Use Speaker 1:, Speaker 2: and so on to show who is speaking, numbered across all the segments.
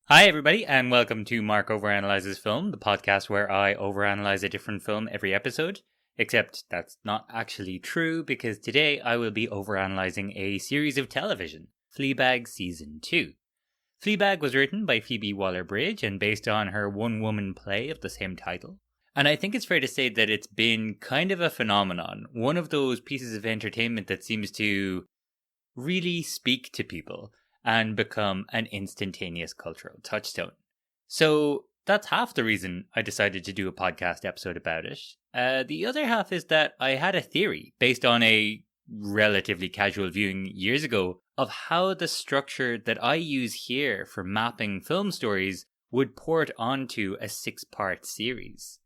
Speaker 1: Hi, everybody, and welcome to Mark Overanalyses Film, the podcast where I overanalyze a different film every episode. Except that's not actually true, because today I will be overanalyzing a series of television, Fleabag Season 2. Fleabag was written by Phoebe Waller-Bridge and based on her one-woman play of the same title. And I think it's fair to say that it's been kind of a phenomenon, one of those pieces of entertainment that seems to really speak to people and become an instantaneous cultural touchstone. So that's half the reason I decided to do a podcast episode about it. The other half is that I had a theory based on a relatively casual viewing years ago of how the structure that I use here for mapping film stories would port onto a 6-part series.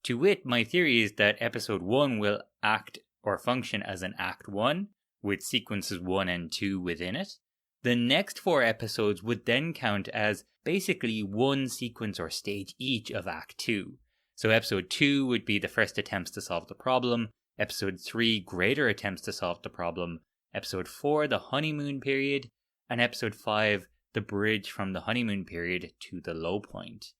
Speaker 1: To wit, my theory is that episode 1 will act or function as an act 1, with sequences 1 and 2 within it. The next 4 episodes would then count as basically one sequence or stage each of Act 2. So episode 2 would be the first attempts to solve the problem, episode 3 greater attempts to solve the problem, episode 4 the honeymoon period, and episode 5 the bridge from the honeymoon period to the low point.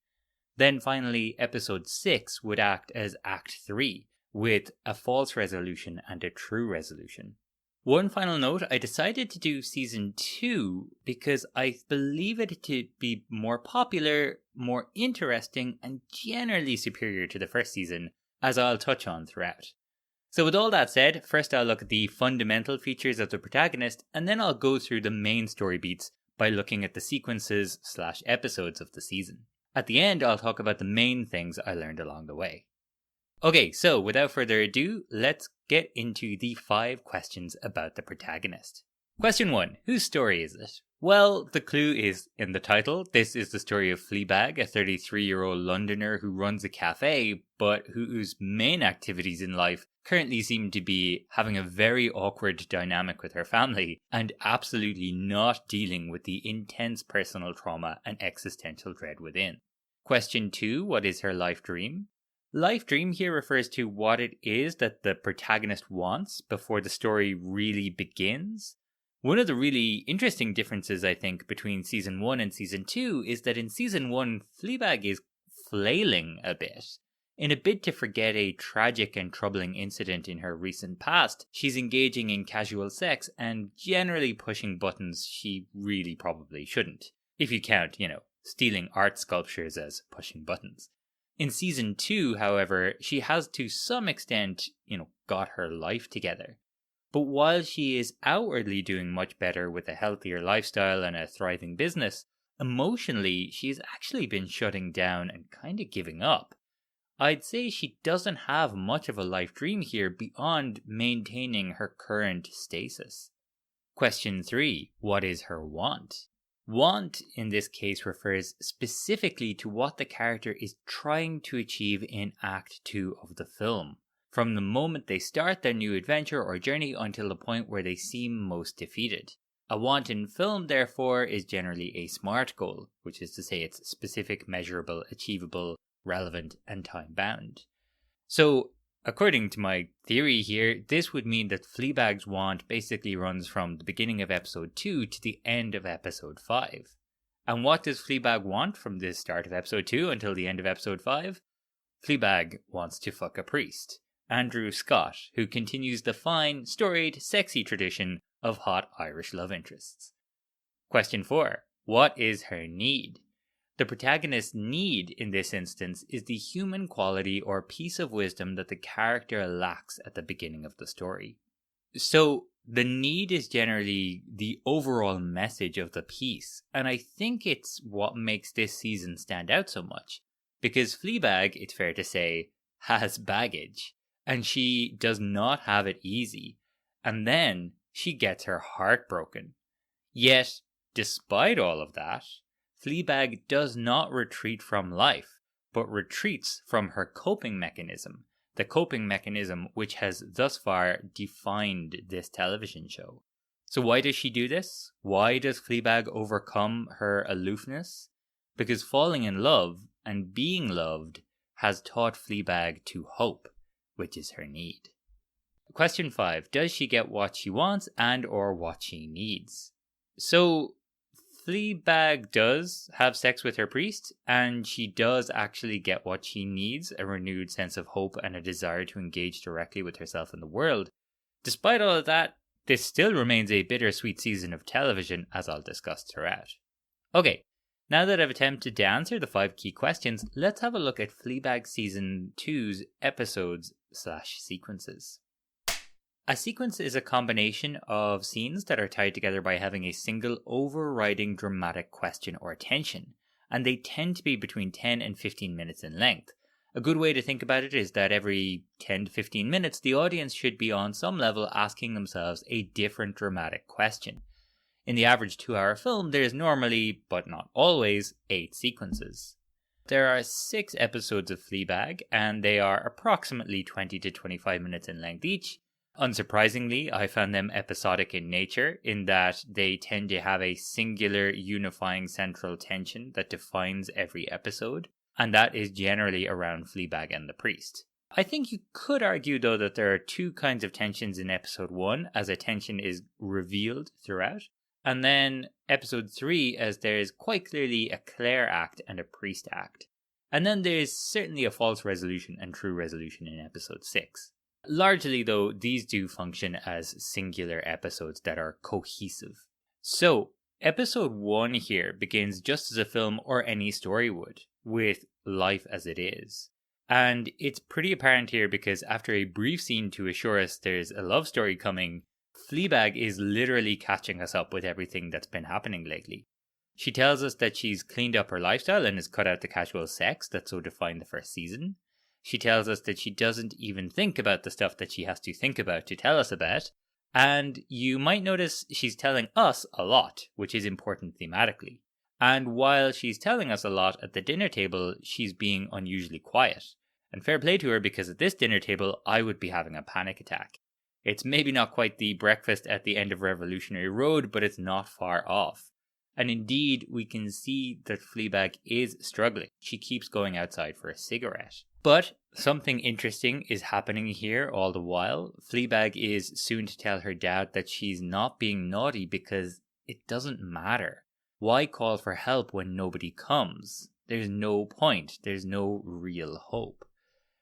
Speaker 1: Then finally episode 6 would act as Act 3, with a false resolution and a true resolution. One final note, I decided to do season 2 because I believe it to be more popular, more interesting, and generally superior to the first season, as I'll touch on throughout. So with all that said, first I'll look at the fundamental features of the protagonist, and then I'll go through the main story beats by looking at the sequences/episodes of the season. At the end, I'll talk about the main things I learned along the way. Okay, so without further ado, let's get into the 5 questions about the protagonist. Question 1. Whose story is it? Well, the clue is in the title. This is the story of Fleabag, a 33-year-old Londoner who runs a cafe, but whose main activities in life currently seem to be having a very awkward dynamic with her family and absolutely not dealing with the intense personal trauma and existential dread within. Question 2. What is her life dream? Life dream here refers to what it is that the protagonist wants before the story really begins. One of the really interesting differences, I think, between season 1 and season 2 is that in season 1, Fleabag is flailing a bit. In a bid to forget a tragic and troubling incident in her recent past, she's engaging in casual sex and generally pushing buttons she really probably shouldn't. If you count, stealing art sculptures as pushing buttons. In season 2, however, she has to some extent, got her life together. But while she is outwardly doing much better with a healthier lifestyle and a thriving business, emotionally, she's actually been shutting down and kind of giving up. I'd say she doesn't have much of a life dream here beyond maintaining her current stasis. Question 3. What is her want? Want, in this case, refers specifically to what the character is trying to achieve in Act 2 of the film, from the moment they start their new adventure or journey until the point where they seem most defeated. A want in film, therefore, is generally a SMART goal, which is to say it's specific, measurable, achievable, relevant, and time-bound. So, according to my theory here, this would mean that Fleabag's want basically runs from the beginning of episode 2 to the end of episode 5. And what does Fleabag want from the start of episode 2 until the end of episode 5? Fleabag wants to fuck a priest, Andrew Scott, who continues the fine, storied, sexy tradition of hot Irish love interests. Question 4. What is her need? The protagonist's need in this instance is the human quality or piece of wisdom that the character lacks at the beginning of the story. So, the need is generally the overall message of the piece, and I think it's what makes this season stand out so much. Because Fleabag, it's fair to say, has baggage, and she does not have it easy, and then she gets her heart broken. Yet, despite all of that, Fleabag does not retreat from life, but retreats from her coping mechanism, the coping mechanism which has thus far defined this television show. So why does she do this? Why does Fleabag overcome her aloofness? Because falling in love and being loved has taught Fleabag to hope, which is her need. Question 5. Does she get what she wants and or what she needs? So, Fleabag does have sex with her priest, and she does actually get what she needs, a renewed sense of hope and a desire to engage directly with herself and the world. Despite all of that, this still remains a bittersweet season of television, as I'll discuss throughout. Okay, now that I've attempted to answer the 5 key questions, let's have a look at Fleabag Season 2's episodes/sequences. A sequence is a combination of scenes that are tied together by having a single overriding dramatic question or tension, and they tend to be between 10 and 15 minutes in length. A good way to think about it is that every 10 to 15 minutes, the audience should be on some level asking themselves a different dramatic question. In the average 2-hour film, there is normally, but not always, 8 sequences. There are 6 episodes of Fleabag, and they are approximately 20 to 25 minutes in length each. Unsurprisingly, I found them episodic in nature, in that they tend to have a singular unifying central tension that defines every episode, and that is generally around Fleabag and the priest. I think you could argue, though, that there are 2 kinds of tensions in episode 1, as a tension is revealed throughout, and then episode 3, as there is quite clearly a Claire act and a priest act. And then there is certainly a false resolution and true resolution in episode 6. Largely, though, these do function as singular episodes that are cohesive. So, episode 1 here begins just as a film or any story would, with life as it is. And it's pretty apparent here because after a brief scene to assure us there's a love story coming, Fleabag is literally catching us up with everything that's been happening lately. She tells us that she's cleaned up her lifestyle and has cut out the casual sex that so defined the first season. She tells us that she doesn't even think about the stuff that she has to think about to tell us about. And you might notice she's telling us a lot, which is important thematically. And while she's telling us a lot at the dinner table, she's being unusually quiet. And fair play to her, because at this dinner table, I would be having a panic attack. It's maybe not quite the breakfast at the end of Revolutionary Road, but it's not far off. And indeed, we can see that Fleabag is struggling. She keeps going outside for a cigarette. But something interesting is happening here all the while. Fleabag is soon to tell her dad that she's not being naughty because it doesn't matter. Why call for help when nobody comes? There's no point. There's no real hope.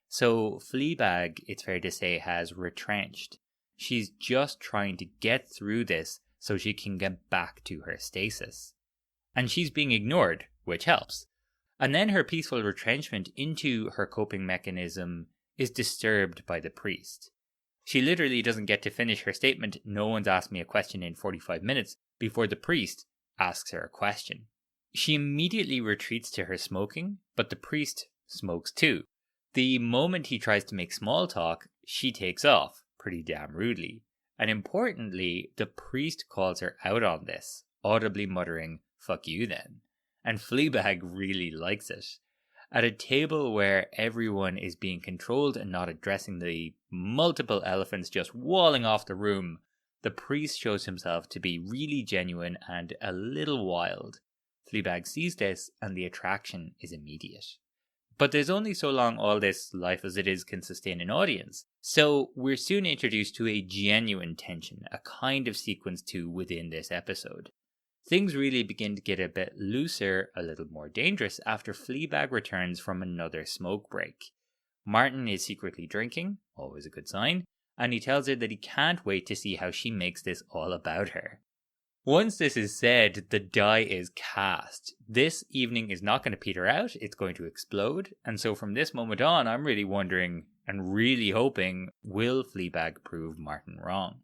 Speaker 1: So Fleabag, it's fair to say, has retrenched. She's just trying to get through this so she can get back to her stasis. And she's being ignored, which helps. And then her peaceful retrenchment into her coping mechanism is disturbed by the priest. She literally doesn't get to finish her statement, "No one's asked me a question in 45 minutes, before the priest asks her a question. She immediately retreats to her smoking, but the priest smokes too. The moment he tries to make small talk, she takes off, pretty damn rudely. And importantly, the priest calls her out on this, audibly muttering, "Fuck you then." And Fleabag really likes it. At a table where everyone is being controlled and not addressing the multiple elephants just walling off the room, the priest shows himself to be really genuine and a little wild. Fleabag sees this, and the attraction is immediate. But there's only so long all this life as it is can sustain an audience. So we're soon introduced to a genuine tension, a kind of sequence 2 within this episode. Things really begin to get a bit looser, a little more dangerous, after Fleabag returns from another smoke break. Martin is secretly drinking, always a good sign, and he tells her that he can't wait to see how she makes this all about her. Once this is said, the die is cast. This evening is not going to peter out, it's going to explode, and so from this moment on, I'm really wondering, and really hoping, will Fleabag prove Martin wrong?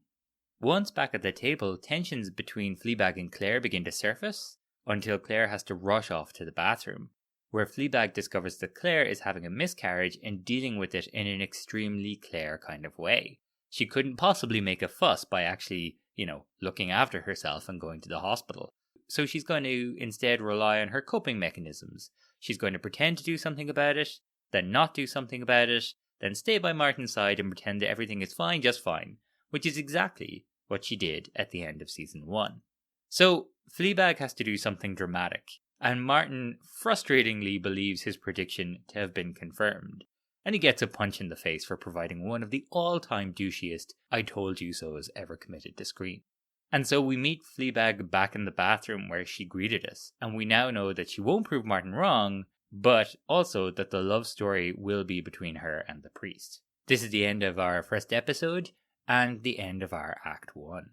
Speaker 1: Once back at the table, tensions between Fleabag and Claire begin to surface, until Claire has to rush off to the bathroom, where Fleabag discovers that Claire is having a miscarriage and dealing with it in an extremely Claire kind of way. She couldn't possibly make a fuss by actually, looking after herself and going to the hospital. So she's going to instead rely on her coping mechanisms. She's going to pretend to do something about it, then not do something about it, then stay by Martin's side and pretend that everything is fine, just fine, which is exactly what she did at the end of season 1. So Fleabag has to do something dramatic, and Martin frustratingly believes his prediction to have been confirmed, and he gets a punch in the face for providing one of the all-time douchiest "I told you so's" ever committed to screen. And so we meet Fleabag back in the bathroom where she greeted us, and we now know that she won't prove Martin wrong, but also that the love story will be between her and the priest. This is the end of our first episode, and the end of our Act 1.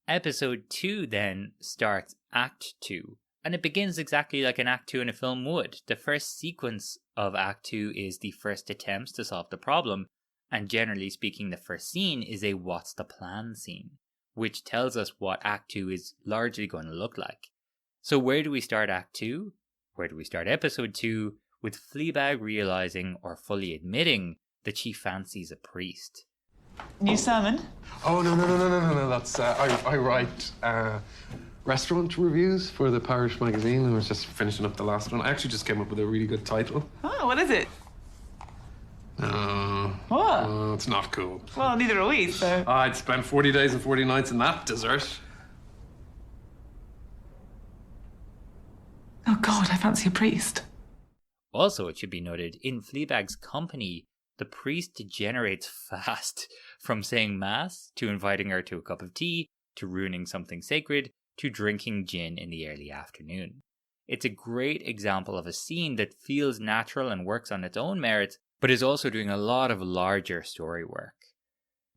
Speaker 1: Episode 2 then starts Act 2, and it begins exactly like an Act 2 in a film would. The first sequence of Act 2 is the first attempts to solve the problem, and generally speaking, the first scene is a what's the plan scene, which tells us what Act 2 is largely going to look like. So where do we start Act 2? Where do we start Episode 2? With Fleabag realizing or fully admitting that she fancies a priest.
Speaker 2: New sermon?
Speaker 3: Oh, no. That's, I write restaurant reviews for the parish magazine. I was just finishing up the last one. I actually just came up with a really good title.
Speaker 2: Oh, what is it?
Speaker 3: What? It's not cool.
Speaker 2: Well, neither are we, so...
Speaker 3: I'd spend 40 days and 40 nights in that dessert.
Speaker 2: Oh, God, I fancy a priest.
Speaker 1: Also, it should be noted, in Fleabag's company, the priest degenerates fast, from saying mass, to inviting her to a cup of tea, to ruining something sacred, to drinking gin in the early afternoon. It's a great example of a scene that feels natural and works on its own merits, but is also doing a lot of larger story work.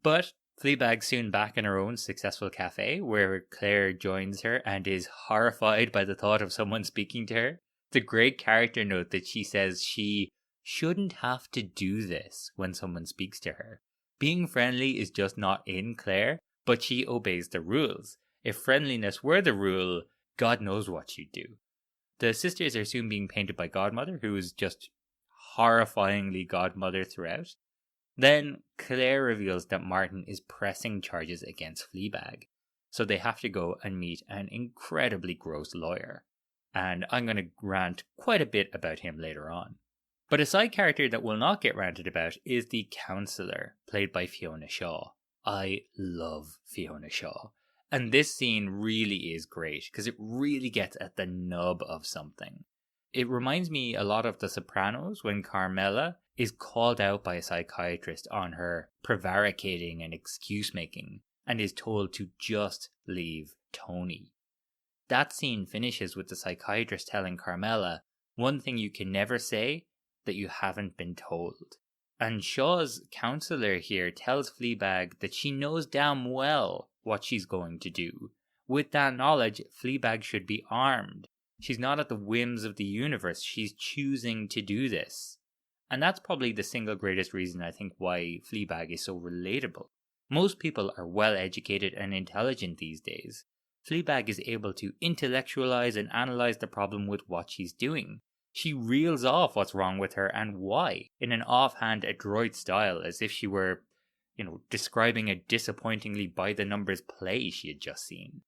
Speaker 1: But Fleabag's soon back in her own successful cafe, where Claire joins her and is horrified by the thought of someone speaking to her. It's a great character note that she says she shouldn't have to do this when someone speaks to her. Being friendly is just not in Claire, but she obeys the rules. If friendliness were the rule, God knows what she'd do. The sisters are soon being painted by Godmother, who is just horrifyingly Godmother throughout. Then Claire reveals that Martin is pressing charges against Fleabag, so they have to go and meet an incredibly gross lawyer. And I'm going to rant quite a bit about him later on. But a side character that will not get ranted about is the counsellor, played by Fiona Shaw. I love Fiona Shaw. And this scene really is great, because it really gets at the nub of something. It reminds me a lot of The Sopranos, when Carmela is called out by a psychiatrist on her prevaricating and excuse-making, and is told to just leave Tony. That scene finishes with the psychiatrist telling Carmela, one thing you can never say, that you haven't been told. And Shaw's counsellor here tells Fleabag that she knows damn well what she's going to do. With that knowledge, Fleabag should be armed. She's not at the whims of the universe, she's choosing to do this. And that's probably the single greatest reason I think why Fleabag is so relatable. Most people are well educated and intelligent these days. Fleabag is able to intellectualize and analyze the problem with what she's doing. She reels off what's wrong with her and why, in an offhand adroit style, as if she were, describing a disappointingly by-the-numbers play she had just seen.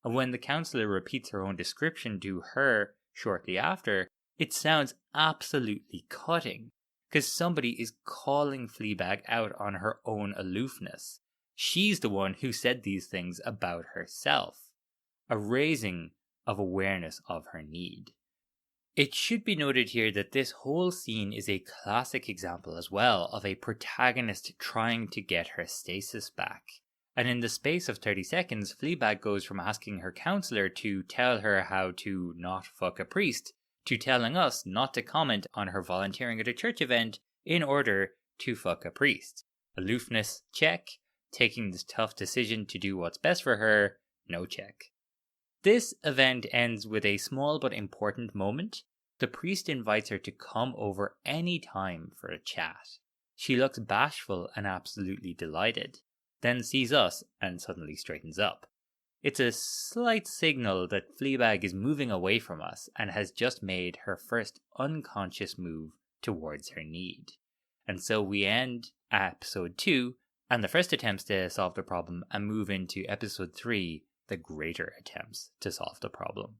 Speaker 1: And when the counsellor repeats her own description to her shortly after, it sounds absolutely cutting, because somebody is calling Fleabag out on her own aloofness. She's the one who said these things about herself. A raising of awareness of her need. It should be noted here that this whole scene is a classic example as well of a protagonist trying to get her stasis back. And in the space of 30 seconds, Fleabag goes from asking her counsellor to tell her how to not fuck a priest, to telling us not to comment on her volunteering at a church event in order to fuck a priest. Aloofness, check. Taking this tough decision to do what's best for her, no check. This event ends with a small but important moment. The priest invites her to come over any time for a chat. She looks bashful and absolutely delighted, then sees us and suddenly straightens up. It's a slight signal that Fleabag is moving away from us and has just made her first unconscious move towards her need. And so we end episode 2 and the first attempts to solve the problem and move into episode 3, the greater attempts to solve the problem.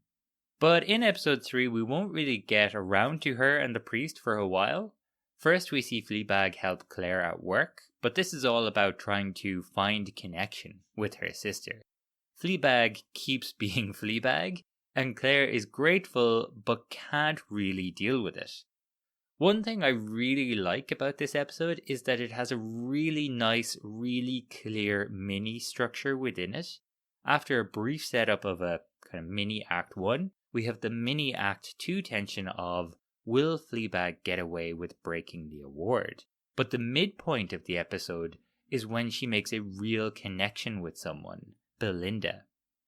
Speaker 1: But in episode 3, we won't really get around to her and the priest for a while. First, we see Fleabag help Claire at work, but this is all about trying to find connection with her sister. Fleabag keeps being Fleabag, and Claire is grateful but can't really deal with it. One thing I really like about this episode is that it has a really nice, really clear mini structure within it. After a brief setup of a kind of mini Act 1, we have the mini Act 2 tension of, will Fleabag get away with breaking the award? But the midpoint of the episode is when she makes a real connection with someone, Belinda.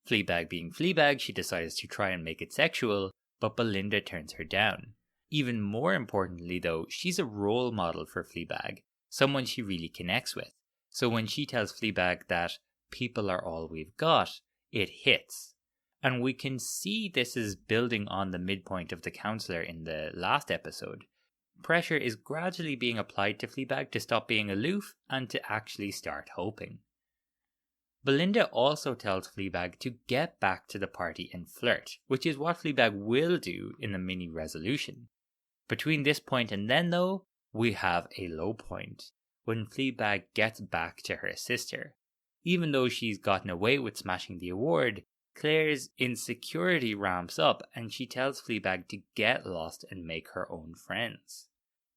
Speaker 1: Fleabag being Fleabag, she decides to try and make it sexual, but Belinda turns her down. Even more importantly though, she's a role model for Fleabag, someone she really connects with. So when she tells Fleabag that people are all we've got, it hits. And we can see this is building on the midpoint of the counselor in the last episode. Pressure is gradually being applied to Fleabag to stop being aloof and to actually start hoping. Belinda also tells Fleabag to get back to the party and flirt, which is what Fleabag will do in the mini resolution. Between this point and then though, we have a low point, when Fleabag gets back to her sister. Even though she's gotten away with smashing the award, Claire's insecurity ramps up and she tells Fleabag to get lost and make her own friends.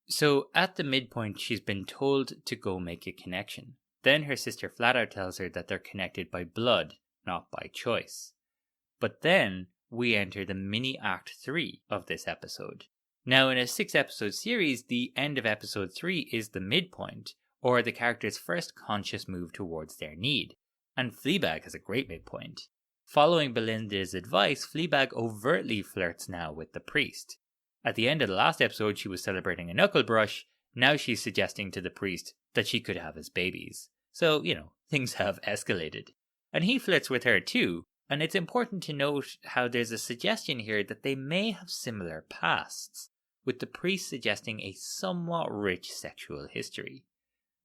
Speaker 1: So at the midpoint, she's been told to go make a connection. Then her sister flat out tells her that they're connected by blood, not by choice. But then we enter the mini Act 3 of this episode. Now in a 6-episode series, the end of episode 3 is the midpoint, or the character's first conscious move towards their need. And Fleabag has a great midpoint. Following Belinda's advice, Fleabag overtly flirts now with the priest. At the end of the last episode, she was celebrating a knuckle brush. Now she's suggesting to the priest that she could have his babies. So, things have escalated. And he flirts with her too. And it's important to note how there's a suggestion here that they may have similar pasts, with the priest suggesting a somewhat rich sexual history.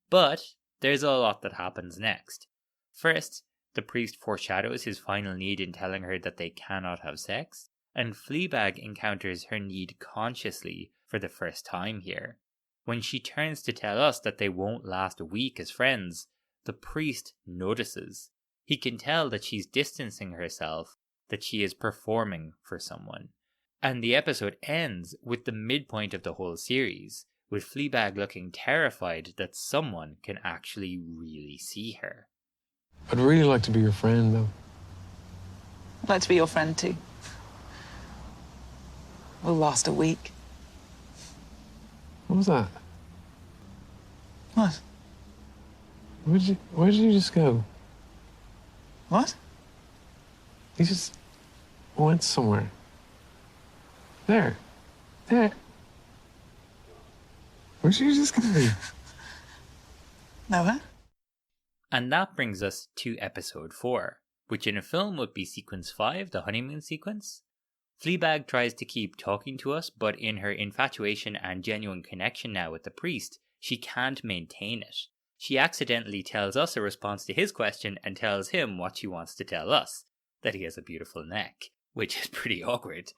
Speaker 1: But there's a lot that happens next. First, the priest foreshadows his final need in telling her that they cannot have sex, and Fleabag encounters her need consciously for the first time here. When she turns to tell us that they won't last a week as friends, the priest notices. He can tell that she's distancing herself, that she is performing for someone. And the episode ends with the midpoint of the whole series, with Fleabag looking terrified that someone can actually really see her.
Speaker 3: I'd really like to be your friend, though.
Speaker 2: I'd like to be your friend too. We'll last a week.
Speaker 3: What was that?
Speaker 2: What?
Speaker 3: Where did you just go?
Speaker 2: What?
Speaker 3: You just went somewhere. There. Where did you just go?
Speaker 2: Nowhere.
Speaker 1: And that brings us to episode 4, which in a film would be sequence 5, the honeymoon sequence. Fleabag tries to keep talking to us, but in her infatuation and genuine connection now with the priest, she can't maintain it. She accidentally tells us a response to his question and tells him what she wants to tell us, that he has a beautiful neck, which is pretty awkward.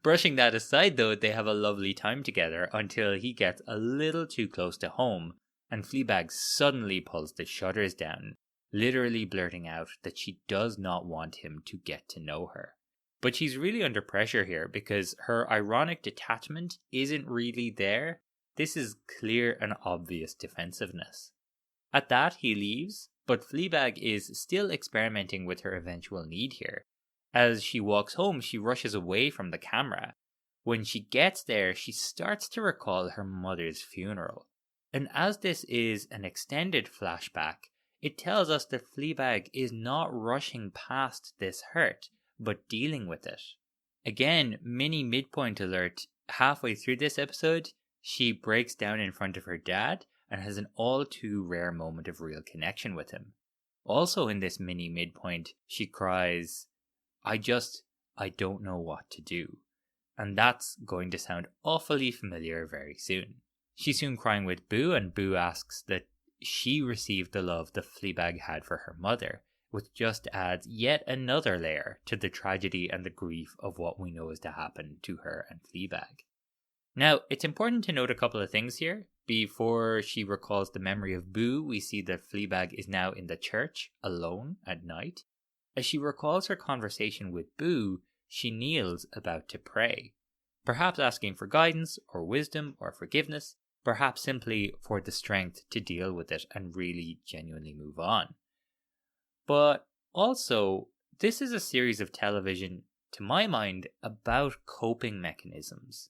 Speaker 1: Brushing that aside though, they have a lovely time together until he gets a little too close to home, and Fleabag suddenly pulls the shutters down, literally blurting out that she does not want him to get to know her. But she's really under pressure here because her ironic detachment isn't really there. This is clear and obvious defensiveness. At that, he leaves, but Fleabag is still experimenting with her eventual need here. As she walks home, she rushes away from the camera. When she gets there, she starts to recall her mother's funeral. And as this is an extended flashback, it tells us that Fleabag is not rushing past this hurt, but dealing with it. Again, mini midpoint alert, halfway through this episode, she breaks down in front of her dad and has an all too rare moment of real connection with him. Also in this mini midpoint, she cries, I don't know what to do. And that's going to sound awfully familiar very soon. She's soon crying with Boo, and Boo asks that she received the love that Fleabag had for her mother, which just adds yet another layer to the tragedy and the grief of what we know is to happen to her and Fleabag. Now, it's important to note a couple of things here. Before she recalls the memory of Boo, we see that Fleabag is now in the church, alone, at night. As she recalls her conversation with Boo, she kneels about to pray, perhaps asking for guidance, or wisdom, or forgiveness, perhaps simply for the strength to deal with it and really genuinely move on. But also, this is a series of television, to my mind, about coping mechanisms.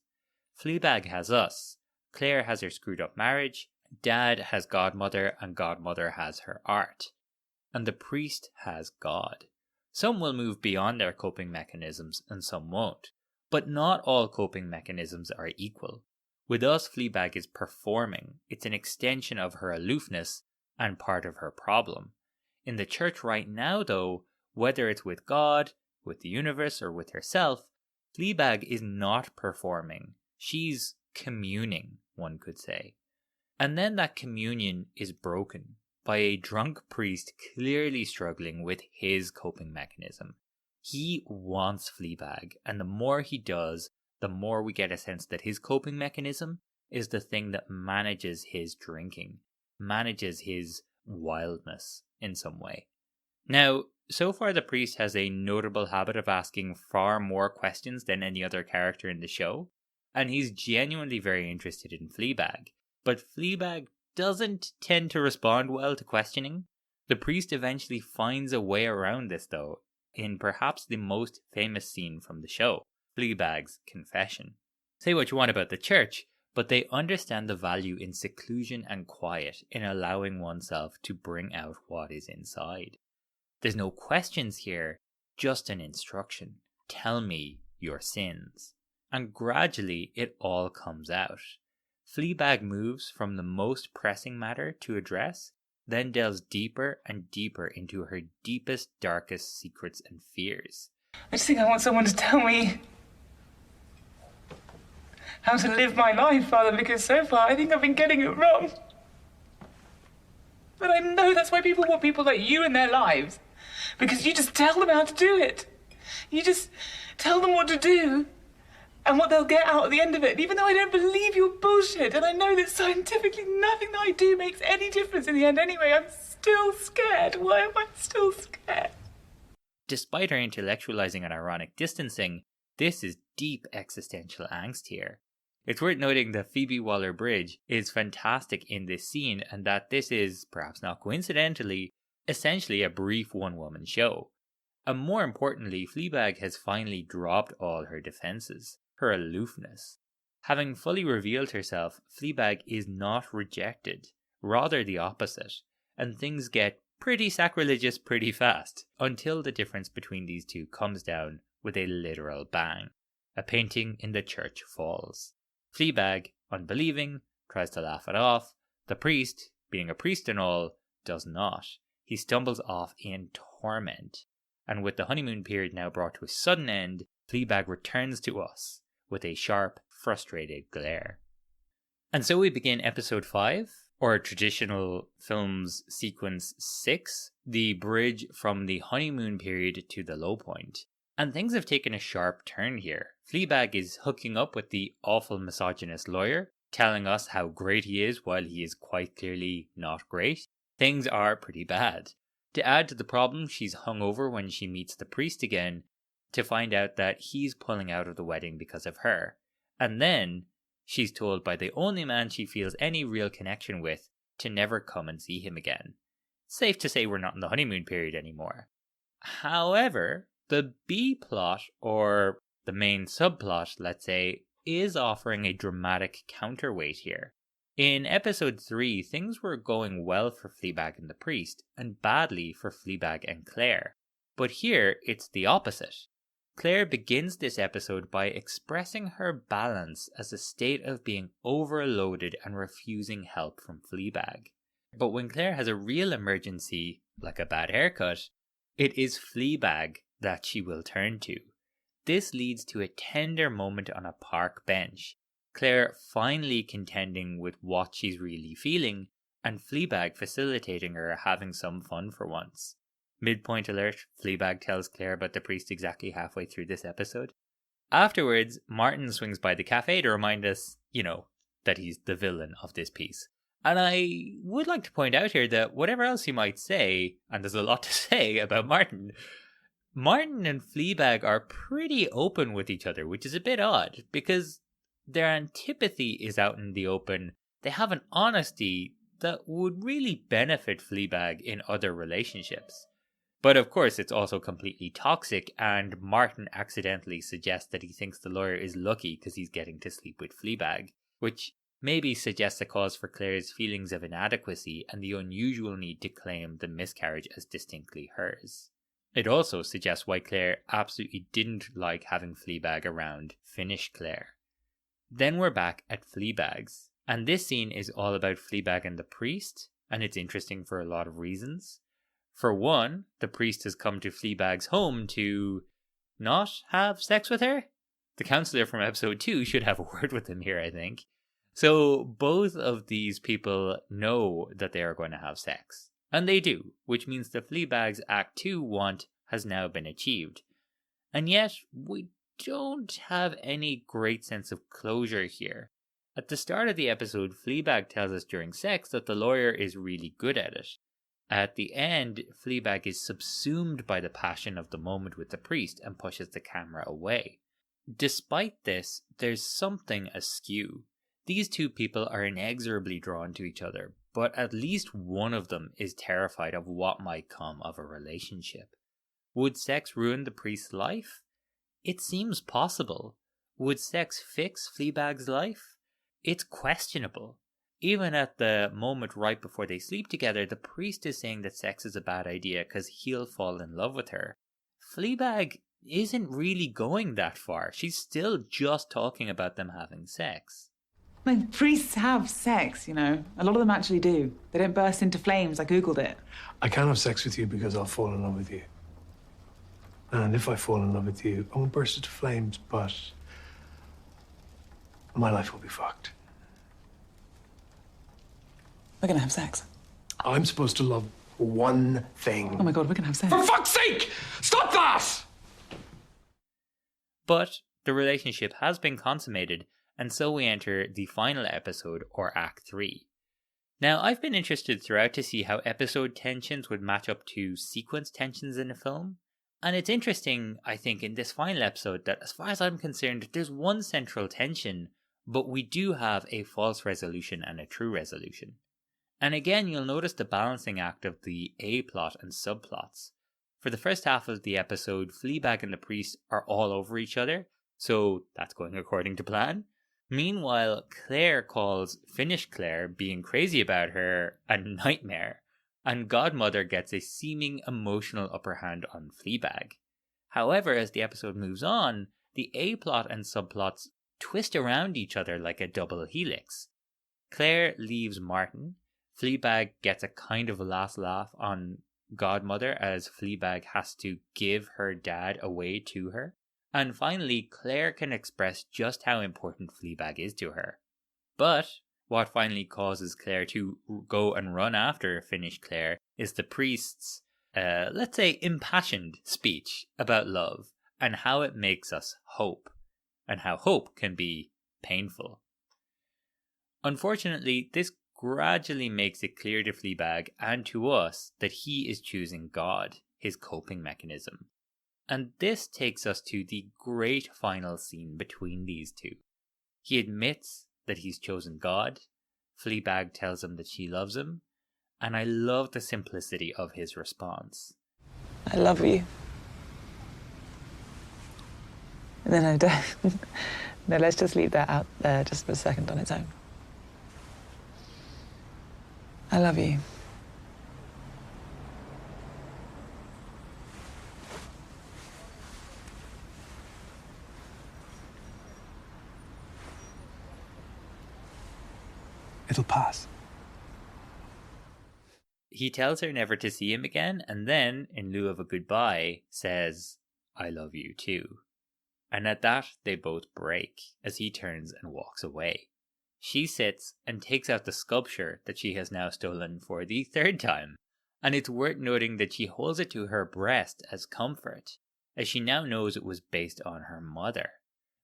Speaker 1: Fleabag has us, Claire has her screwed up marriage, Dad has Godmother, and Godmother has her art. And the priest has God. Some will move beyond their coping mechanisms and some won't. But not all coping mechanisms are equal. With us, Fleabag is performing. It's an extension of her aloofness and part of her problem. In the church right now, though, whether it's with God, with the universe, or with herself, Fleabag is not performing. She's communing, one could say. And then that communion is broken by a drunk priest clearly struggling with his coping mechanism. He wants Fleabag, and the more he does, the more we get a sense that his coping mechanism is the thing that manages his drinking, manages his wildness in some way. Now, so far the priest has a notable habit of asking far more questions than any other character in the show, and he's genuinely very interested in Fleabag. But Fleabag doesn't tend to respond well to questioning. The priest eventually finds a way around this, though, in perhaps the most famous scene from the show, Fleabag's confession. Say what you want about the church, but they understand the value in seclusion and quiet, in allowing oneself to bring out what is inside. There's no questions here, just an instruction. Tell me your sins. And gradually it all comes out. Fleabag moves from the most pressing matter to address, then delves deeper and deeper into her deepest, darkest secrets and fears.
Speaker 4: I just think I want someone to tell me how to live my life, Father, because so far I think I've been getting it wrong. But I know that's why people want people like you in their lives, because you just tell them how to do it. You just tell them what to do and what they'll get out at the end of it. And even though I don't believe your bullshit, and I know that scientifically nothing that I do makes any difference in the end anyway, I'm still scared. Why am I still scared?
Speaker 1: Despite her intellectualizing and ironic distancing, this is deep existential angst here. It's worth noting that Phoebe Waller-Bridge is fantastic in this scene, and that this is, perhaps not coincidentally, essentially a brief one-woman show. And more importantly, Fleabag has finally dropped all her defenses, her aloofness. Having fully revealed herself, Fleabag is not rejected, rather the opposite, and things get pretty sacrilegious pretty fast, until the difference between these two comes down with a literal bang. A painting in the church falls. Fleabag, unbelieving, tries to laugh it off. The priest, being a priest and all, does not. He stumbles off in torment. And with the honeymoon period now brought to a sudden end, Fleabag returns to us with a sharp, frustrated glare. And so we begin episode 5, or traditional film's sequence 6, the bridge from the honeymoon period to the low point. And things have taken a sharp turn here. Fleabag is hooking up with the awful misogynist lawyer, telling us how great he is while he is quite clearly not great. Things are pretty bad. To add to the problem, she's hungover when she meets the priest again to find out that he's pulling out of the wedding because of her. And then she's told by the only man she feels any real connection with to never come and see him again. Safe to say we're not in the honeymoon period anymore. However, the B plot, or the main subplot, let's say, is offering a dramatic counterweight here. In episode 3, things were going well for Fleabag and the priest, and badly for Fleabag and Claire. But here, it's the opposite. Claire begins this episode by expressing her balance as a state of being overloaded and refusing help from Fleabag. But when Claire has a real emergency, like a bad haircut, it is Fleabag that she will turn to. This leads to a tender moment on a park bench, Claire finally contending with what she's really feeling, and Fleabag facilitating her having some fun for once. Midpoint alert, Fleabag tells Claire about the priest exactly halfway through this episode. Afterwards, Martin swings by the cafe to remind us, that he's the villain of this piece. And I would like to point out here that whatever else he might say, and there's a lot to say about Martin and Fleabag are pretty open with each other, which is a bit odd, because their antipathy is out in the open. They have an honesty that would really benefit Fleabag in other relationships. But of course, it's also completely toxic, and Martin accidentally suggests that he thinks the lawyer is lucky because he's getting to sleep with Fleabag, which maybe suggests a cause for Claire's feelings of inadequacy and the unusual need to claim the miscarriage as distinctly hers. It also suggests why Claire absolutely didn't like having Fleabag around Finish Claire. Then we're back at Fleabag's, and this scene is all about Fleabag and the priest, and it's interesting for a lot of reasons. For one, the priest has come to Fleabag's home to not have sex with her. The counselor from episode 2 should have a word with him here, I think. So both of these people know that they are going to have sex. And they do, which means the Fleabag's Act 2 want has now been achieved. And yet, we don't have any great sense of closure here. At the start of the episode, Fleabag tells us during sex that the lawyer is really good at it. At the end, Fleabag is subsumed by the passion of the moment with the priest and pushes the camera away. Despite this, there's something askew. These two people are inexorably drawn to each other, but at least one of them is terrified of what might come of a relationship. Would sex ruin the priest's life? It seems possible. Would sex fix Fleabag's life? It's questionable. Even at the moment right before they sleep together, the priest is saying that sex is a bad idea because he'll fall in love with her. Fleabag isn't really going that far. She's still just talking about them having sex.
Speaker 5: Like, priests have sex, you know. A lot of them actually do. They don't burst into flames. I Googled it.
Speaker 6: I can't have sex with you because I'll fall in love with you. And if I fall in love with you, I won't burst into flames, but my life will be fucked.
Speaker 5: We're gonna have sex.
Speaker 6: I'm supposed to love one thing.
Speaker 5: Oh my God, we're gonna have sex.
Speaker 6: For fuck's sake! Stop that!
Speaker 1: But the relationship has been consummated, and so we enter the final episode, or Act 3. Now, I've been interested throughout to see how episode tensions would match up to sequence tensions in a film. And it's interesting, I think, in this final episode that, as far as I'm concerned, there's one central tension, but we do have a false resolution and a true resolution. And again, you'll notice the balancing act of the A-plot and subplots. For the first half of the episode, Fleabag and the priest are all over each other, so that's going according to plan. Meanwhile, Claire calls Finish Claire being crazy about her a nightmare, and Godmother gets a seeming emotional upper hand on Fleabag. However, as the episode moves on, the A-plot and subplots twist around each other like a double helix. Claire leaves Martin. Fleabag gets a kind of last laugh on Godmother as Fleabag has to give her dad away to her. And finally, Claire can express just how important Fleabag is to her. But what finally causes Claire to go and run after Finish Claire is the priest's, let's say, impassioned speech about love and how it makes us hope, and how hope can be painful. Unfortunately, this gradually makes it clear to Fleabag and to us that he is choosing God, his coping mechanism. And this takes us to the great final scene between these two. He admits that he's chosen God. Fleabag tells him that she loves him. And I love the simplicity of his response.
Speaker 2: I love you. No, don't. No, let's just leave that out there just for a second on its own. I love you.
Speaker 6: It'll pass.
Speaker 1: He tells her never to see him again, and then, in lieu of a goodbye, says, I love you too. And at that, they both break, as he turns and walks away. She sits and takes out the sculpture that she has now stolen for the third time, and it's worth noting that she holds it to her breast as comfort, as she now knows it was based on her mother.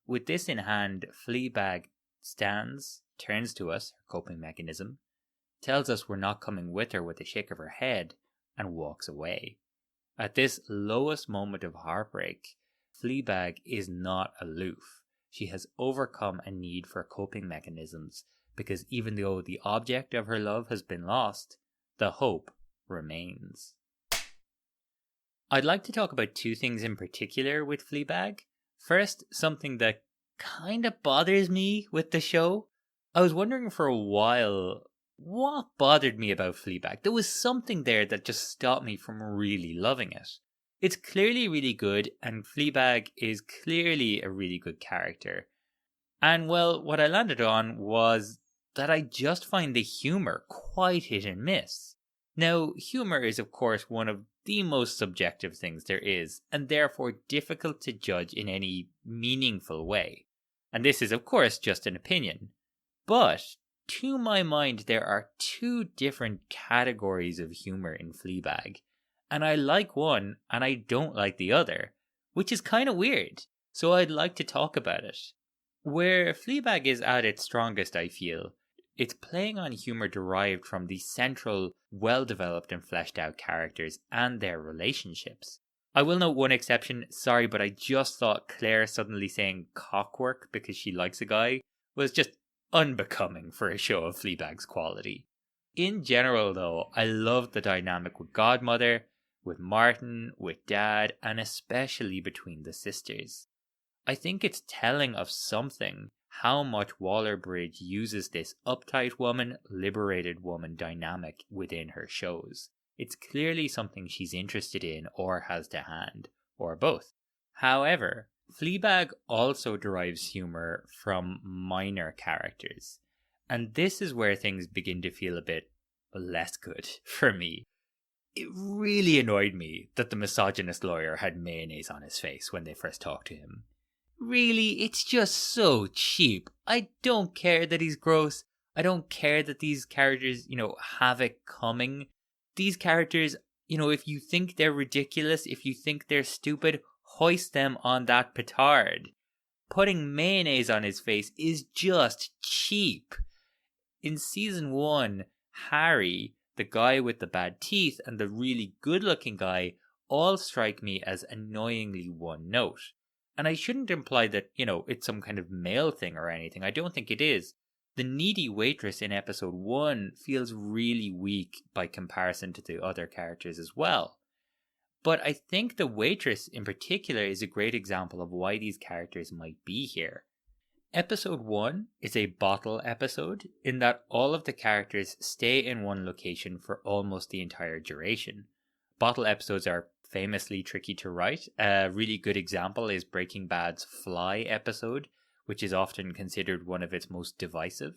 Speaker 1: With this in hand, Fleabag stands, turns to us, her coping mechanism, tells us we're not coming with her with a shake of her head, and walks away. At this lowest moment of heartbreak, Fleabag is not aloof. She has overcome a need for coping mechanisms because even though the object of her love has been lost, the hope remains. I'd like to talk about two things in particular with Fleabag. First, something that kind of bothers me with the show. I was wondering for a while what bothered me about Fleabag. There was something there that just stopped me from really loving it. It's clearly really good, and Fleabag is clearly a really good character. And well, what I landed on was that I just find the humour quite hit and miss. Now, humour is of course one of the most subjective things there is, and therefore difficult to judge in any meaningful way. And this is of course just an opinion. But, to my mind, there are two different categories of humour in Fleabag. And I like one, and I don't like the other, which is kind of weird. So I'd like to talk about it. Where Fleabag is at its strongest, I feel, it's playing on humour derived from the central, well-developed and fleshed out characters and their relationships. I will note one exception, sorry, but I just thought Claire suddenly saying cockwork because she likes a guy was just unbecoming for a show of Fleabag's quality. In general, though, I love the dynamic with Godmother, with Martin, with Dad, and especially between the sisters. I think it's telling of something how much Waller-Bridge uses this uptight woman, liberated woman dynamic within her shows. It's clearly something she's interested in or has to hand, or both. However, Fleabag also derives humour from minor characters, and this is where things begin to feel a bit less good for me. It really annoyed me that the misogynist lawyer had mayonnaise on his face when they first talked to him. Really, it's just so cheap. I don't care that he's gross. I don't care that these characters, have it coming. These characters, if you think they're ridiculous, if you think they're stupid, hoist them on that petard. Putting mayonnaise on his face is just cheap. In season 1, Harry, the guy with the bad teeth, and the really good-looking guy all strike me as annoyingly one note. And I shouldn't imply that, it's some kind of male thing or anything. I don't think it is. The needy waitress in episode 1 feels really weak by comparison to the other characters as well. But I think the waitress in particular is a great example of why these characters might be here. Episode 1 is a bottle episode in that all of the characters stay in one location for almost the entire duration. Bottle episodes are famously tricky to write. A really good example is Breaking Bad's Fly episode, which is often considered one of its most divisive.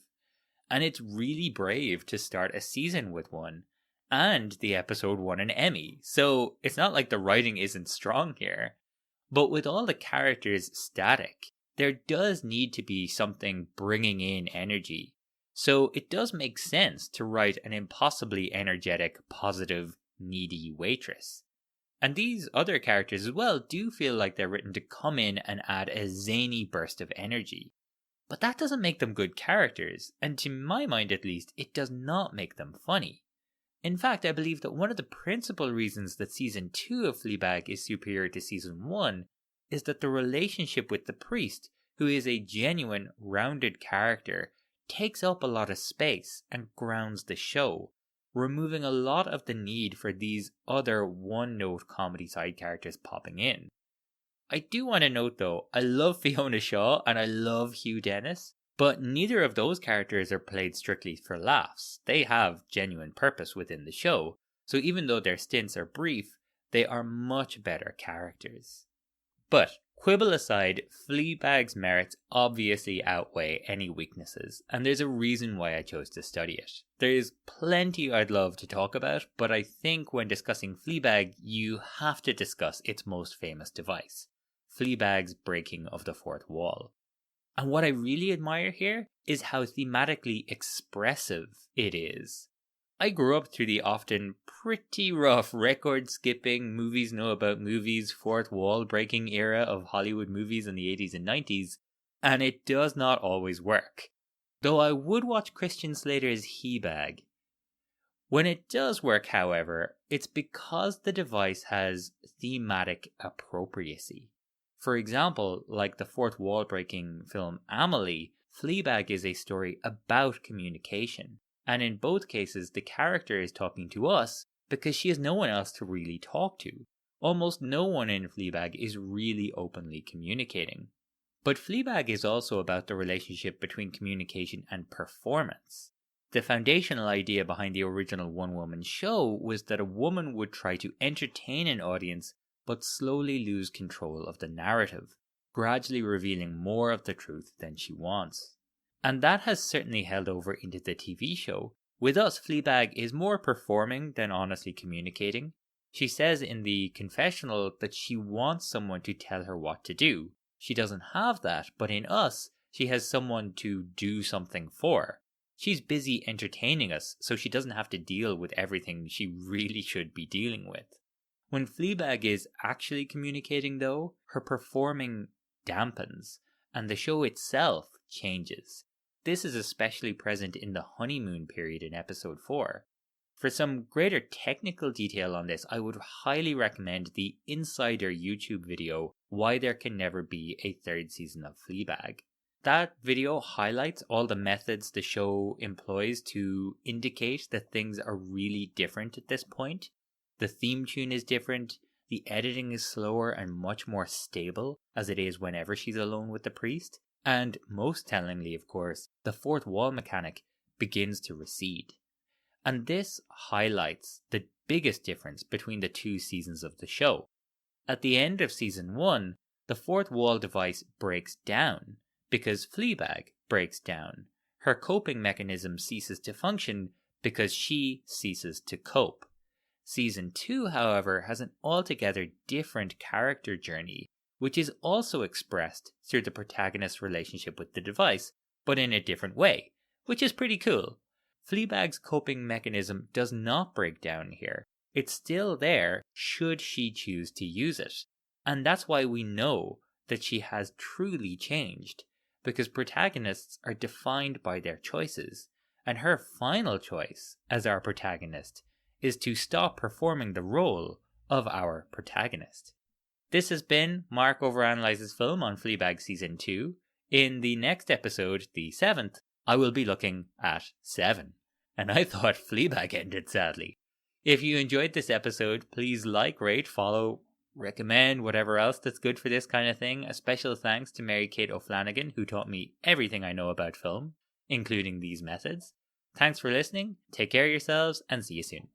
Speaker 1: And it's really brave to start a season with one. And the episode won an Emmy, so it's not like the writing isn't strong here. But with all the characters static, there does need to be something bringing in energy. So it does make sense to write an impossibly energetic, positive, needy waitress. And these other characters as well do feel like they're written to come in and add a zany burst of energy. But that doesn't make them good characters, and to my mind at least, it does not make them funny. In fact, I believe that one of the principal reasons that season 2 of Fleabag is superior to season 1 is that the relationship with the priest, who is a genuine, rounded character, takes up a lot of space and grounds the show, removing a lot of the need for these other one-note comedy side characters popping in. I do want to note though, I love Fiona Shaw and I love Hugh Dennis, but neither of those characters are played strictly for laughs. They have genuine purpose within the show, so even though their stints are brief, they are much better characters. But, quibble aside, Fleabag's merits obviously outweigh any weaknesses, and there's a reason why I chose to study it. There is plenty I'd love to talk about, but I think when discussing Fleabag, you have to discuss its most famous device, Fleabag's breaking of the fourth wall. And what I really admire here is how thematically expressive it is. I grew up through the often pretty rough record-skipping, movies know about movies, fourth wall breaking era of Hollywood movies in the 80s and 90s, and it does not always work. Though I would watch Christian Slater's He-Bag. When it does work, however, it's because the device has thematic appropriacy. For example, like the fourth wall breaking film Amelie, Fleabag is a story about communication. And in both cases, the character is talking to us because she has no one else to really talk to. almost no one in Fleabag is really openly communicating. But Fleabag is also about the relationship between communication and performance. The foundational idea behind the original one-woman show was that a woman would try to entertain an audience but slowly lose control of the narrative, gradually revealing more of the truth than she wants. And that has certainly held over into the TV show. With us, Fleabag is more performing than honestly communicating. She says in the confessional that she wants someone to tell her what to do. She doesn't have that, but in us, she has someone to do something for. She's busy entertaining us, so she doesn't have to deal with everything she really should be dealing with. When Fleabag is actually communicating, though, her performing dampens, and the show itself changes. This is especially present in the honeymoon period in episode 4. For some greater technical detail on this, I would highly recommend the Insider YouTube video, Why There Can Never Be a Third Season of Fleabag. That video highlights all the methods the show employs to indicate that things are really different at this point. The theme tune is different, the editing is slower and much more stable, as it is whenever she's alone with the priest, and most tellingly, of course, the fourth wall mechanic begins to recede. And this highlights the biggest difference between the two seasons of the show. At the end of season 1, the fourth wall device breaks down because Fleabag breaks down. Her coping mechanism ceases to function because she ceases to cope. Season 2, however, has an altogether different character journey, which is also expressed through the protagonist's relationship with the device, but in a different way, which is pretty cool. Fleabag's coping mechanism does not break down here. It's still there should she choose to use it. And that's why we know that she has truly changed, because protagonists are defined by their choices, and her final choice as our protagonist is to stop performing the role of our protagonist. This has been Mark Overanalyses Film on Fleabag Season 2. In the next episode, the 7th, I will be looking at 7. And I thought Fleabag ended sadly. If you enjoyed this episode, please like, rate, follow, recommend, whatever else that's good for this kind of thing. A special thanks to Mary-Kate O'Flanagan, who taught me everything I know about film, including these methods. Thanks for listening, take care of yourselves, and see you soon.